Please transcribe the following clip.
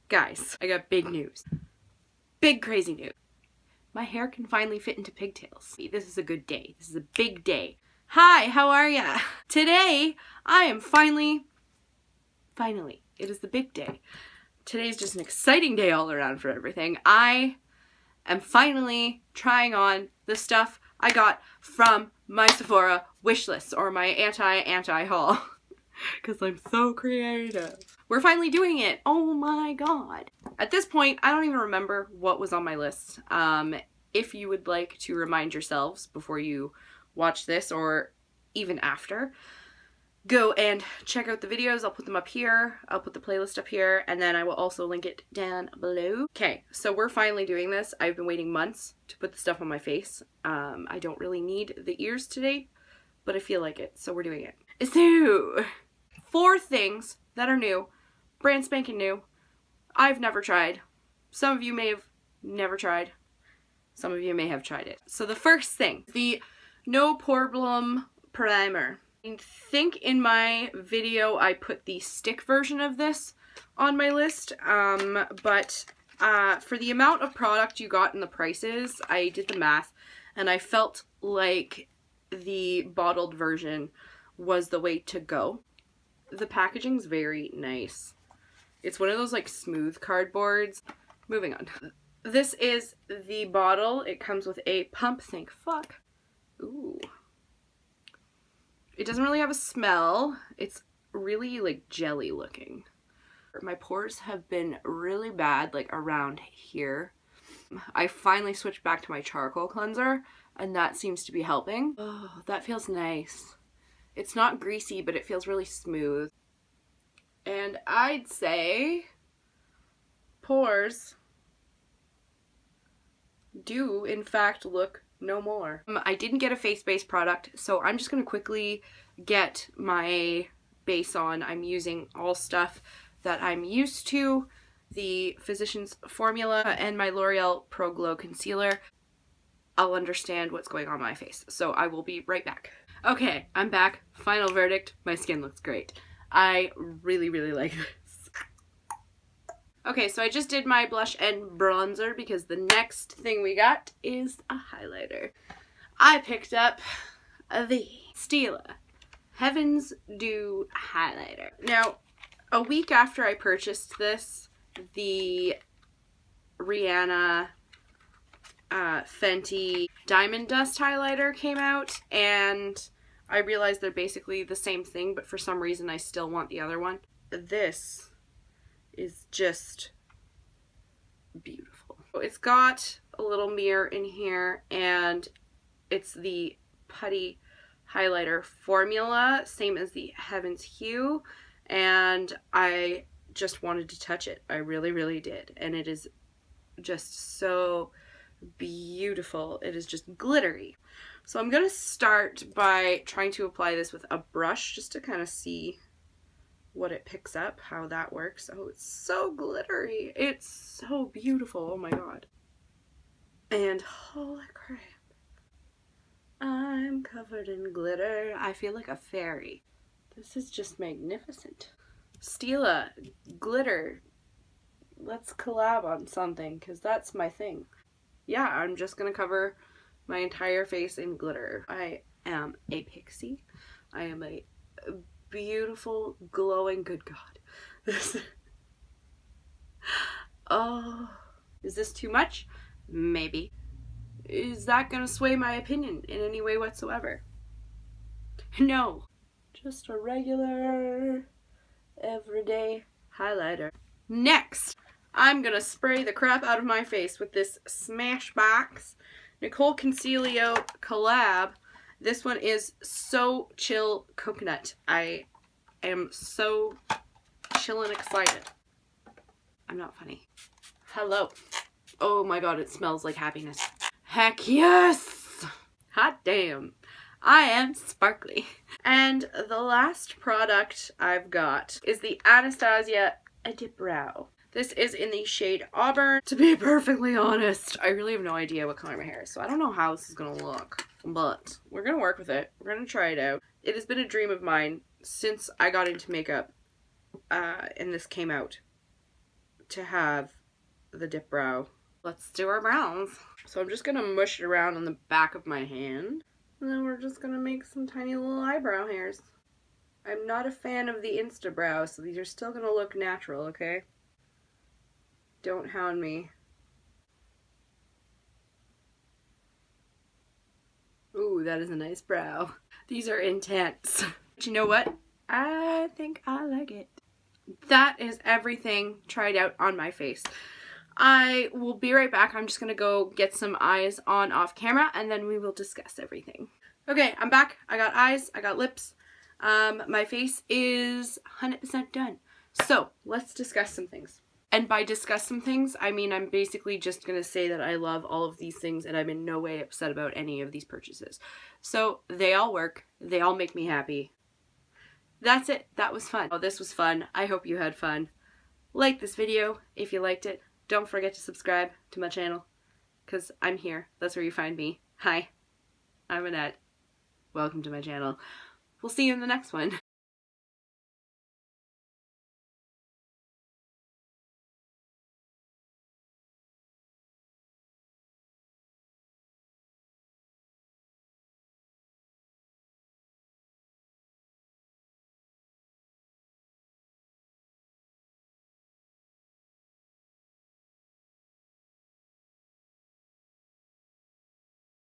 Guys, I got big news. Big crazy news. My hair can finally fit into pigtails. This is a good day. This is a big day. Hi, how are ya? Today, I am finally, it is the big day. Today's just an exciting day all around for everything. I am finally trying on the stuff I got from my Sephora wishlist, or my anti haul, because I'm so creative. We're finally doing it. Oh my god. At this point, I don't even remember what was on my list. If you would like to remind yourselves before you watch this, or even after, go and check out the videos. I'll put them up here. I'll put the playlist up here, and then I will also link it down below. Okay, so we're finally doing this. I've been waiting months to put the stuff on my face. I don't really need the ears today, but I feel like it, so we're doing it. So, 4 things that are new, brand spanking new, I've never tried. Some of you may have never tried. Some of you may have tried it. So the first thing, the No Problem Primer. I think in my video I put the stick version of this on my list, but for the amount of product you got and the prices, I did the math, and I felt like the bottled version was the way to go. The packaging's very nice. It's one of those like smooth cardboards. Moving on. This is the bottle. It comes with a pump. Thank fuck. Ooh. It doesn't really have a smell. It's really like jelly looking. My pores have been really bad, like around here. I finally switched back to my charcoal cleanser, and that seems to be helping. Oh, that feels nice. It's not greasy, but it feels really smooth. And I'd say pores do in fact look no more. I didn't get a face-based product, so I'm just gonna quickly get my base on. I'm using all stuff that I'm used to, the Physicians Formula and my L'Oreal Pro Glow Concealer. I'll understand what's going on my face, so I will be right back. Okay, I'm back. Final verdict, my skin looks great. I really, really like this. Okay, so I just did my blush and bronzer because the next thing we got is a highlighter. I picked up the Stila Heaven's Dew highlighter. Now, a week after I purchased this, the Rihanna Fenty Diamond Dust highlighter came out, and I realized they're basically the same thing, but for some reason I still want the other one. This is just beautiful. It's got a little mirror in here, and it's the putty highlighter formula, same as the Heaven's Hue, and I just wanted to touch it. I really, really did, and it is just so beautiful. It is just glittery. So I'm going to start by trying to apply this with a brush just to kind of see what it picks up, how that works. Oh, it's so glittery. It's so beautiful. Oh my god. And holy crap. I'm covered in glitter. I feel like a fairy. This is just magnificent. Stila, glitter. Let's collab on something, because that's my thing. Yeah, I'm just going to cover my entire face in glitter. I am a pixie. I am a beautiful, glowing, good god. This. Oh, is this too much? Maybe. Is that gonna sway my opinion in any way whatsoever? No. Just a regular, everyday highlighter. Next, I'm gonna spray the crap out of my face with this Smashbox Nicole Concealio collab. This one is So Chill Coconut. I am so chill and excited. I'm not funny. Hello. Oh my god, it smells like happiness. Heck yes! Hot damn. I am sparkly. And the last product I've got is the Anastasia Dip Brow. This is in the shade Auburn. To be perfectly honest, I really have no idea what color my hair is, so I don't know how this is going to look. But we're going to work with it. We're going to try it out. It has been a dream of mine since I got into makeup and this came out to have the dip brow. Let's do our brows. So I'm just gonna mush it around on the back of my hand, and then we're just gonna make some tiny little eyebrow hairs. I'm not a fan of the Insta brows, so these are still gonna look natural, okay? Don't hound me. Ooh, that is a nice brow. These are intense. But you know what? I think I like it. That is everything tried out on my face. I will be right back. I'm just gonna go get some eyes on off camera, and then we will discuss everything. Okay, I'm back. I got eyes, I got lips. My face is 100% done. So let's discuss some things. And by discuss some things, I mean I'm basically just gonna say that I love all of these things and I'm in no way upset about any of these purchases. So they all work. They all make me happy. That's it. That was fun. Oh, this was fun. I hope you had fun. Like this video if you liked it. Don't forget to subscribe to my channel, because I'm here. That's where you find me. Hi, I'm Annette. Welcome to my channel. We'll see you in the next one.